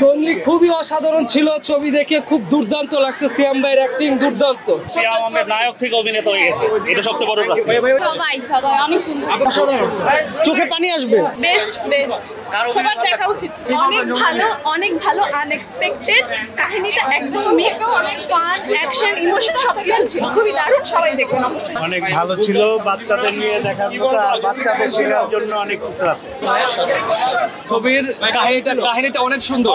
জঙ্গলি খুবই অসাধারণ ছিল, ছবি দেখে খুব দুর্দান্ত লাগছে। সিয়াম ভাইয়ের অ্যাক্টিং দুর্দান্ত। সিয়াম আহমেদ নায়ক থেকে অভিনেতা হয়ে গেছে, এটা সবচেয়ে বড় কথা। সবাই অনেক সুন্দর, অসাধারণ, চোখে পানি আসবে। বেস্ট সবার দেখা উচিত। অনেক ভালো আনএক্সপেক্টেড, কাহিনীটা একদম মিক্স, ফান, অ্যাকশন, ইমোশন সবকিছু ছিল, খুবই দারুণ। সবাই দেখুন। অনেক ভালো ছিল, বাচ্চাদের নিয়ে দেখার মতো, আর বাচ্চাদের শেখার জন্য অনেক কিছু আছে। ছবির কাহিনীটা অনেক সুন্দর।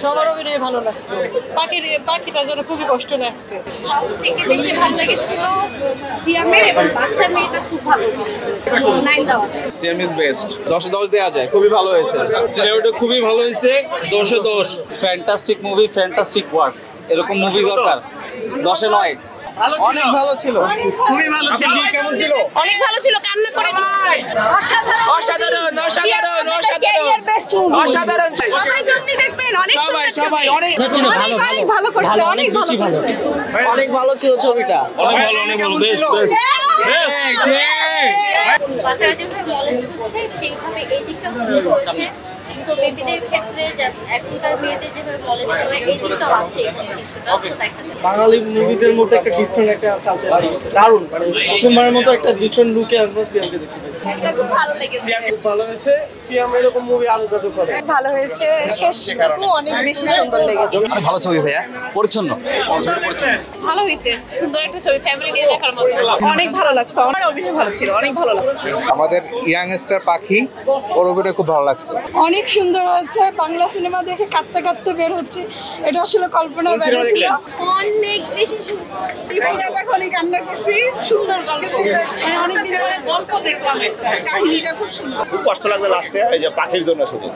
সবার অভিনয় ভালো লাগছে। পাখিটার জন্য খুবই কষ্ট লাগছে। সবথেকে বেশি ভালো লেগেছিল সিয়ামের এবং বাচ্চা মেয়েটা খুব ভালো। 9 দেওয়া যায়। সিয়াম ইজ বেস্ট। 10 এ 10 দেওয়া যায়, খুবই ভালো হয়েছে। সিনেমাটা খুবই ভালো হয়েছে, 10 এ 10। Fantastic movie, fantastic work. এরকম মুভি দরকার। 10 এ 9। অনেক ভালো ছিল, খুবই ভালো ছিল। কেমন ছিল? অনেক ভালো ছিল, কান্না করে অসাধারণ অসাধারণ অসাধারণ অসাধারণ। সবাই জলদি দেখবেন, অনেক সুন্দর ছবি। অনেক ভালো করছে, অনেক ভালো করছে। অনেক ভালো ছিল ছবিটা। অনেক ভালো বেস্ট। বাচ্চারা যেভাবে মলেস্ট হচ্ছে সেইভাবে এই দিকটাও তুলে ধরেছে। সো বেবিদের ক্ষেত্রে এখনকার মেয়েদের যেভাবে মলেস্ট হয় এই দিকটাও আছে কিছুটা, তো দেখা যায়। বাঙালি মুভিদের মধ্যে একটা ডিফারেন্ট একটা কালচার, দারুণ, মানে প্রথমবারের মতো একটা ডিফারেন্ট লুকে আমরা সিয়ামকে দেখতে পেয়েছি। খুব ভালো লেগেছে। খুব ভালো হয়েছে। সিয়াম এরকম মুভি আরো যাতে করে। ভালো হয়েছে, শেষটুকু অনেক বেশি সুন্দর লেগেছে। অনেক ভালো ছবি ভাইয়া, পরিচ্ছন্ন। ভালো হয়েছে, সুন্দর একটা ছবি, ফ্যামিলি নিয়ে দেখার মতো। অনেক ভালো লাগছে, আমার অভিনয় ভালো ছিল, অনেক ভালো লাগছে। আমাদের ইয়াংস্টার পাখি, ওর অভিনয় খুব ভালো লাগছে। অনেক সুন্দর হচ্ছে। বাংলা সিনেমা দেখে কাঁদতে কাঁদতে বের হচ্ছে, এটা আসলে কল্পনা বাইরে ছিল। অনেক বেশি এখনই কান্না করছি, সুন্দর গল্প, মানে অনেকদিন পরে গল্প দেখলাম, কাহিনীটা খুব সুন্দর। খুব কষ্ট লাগবে লাস্টে, এই যে পাখির জন্য শুধু।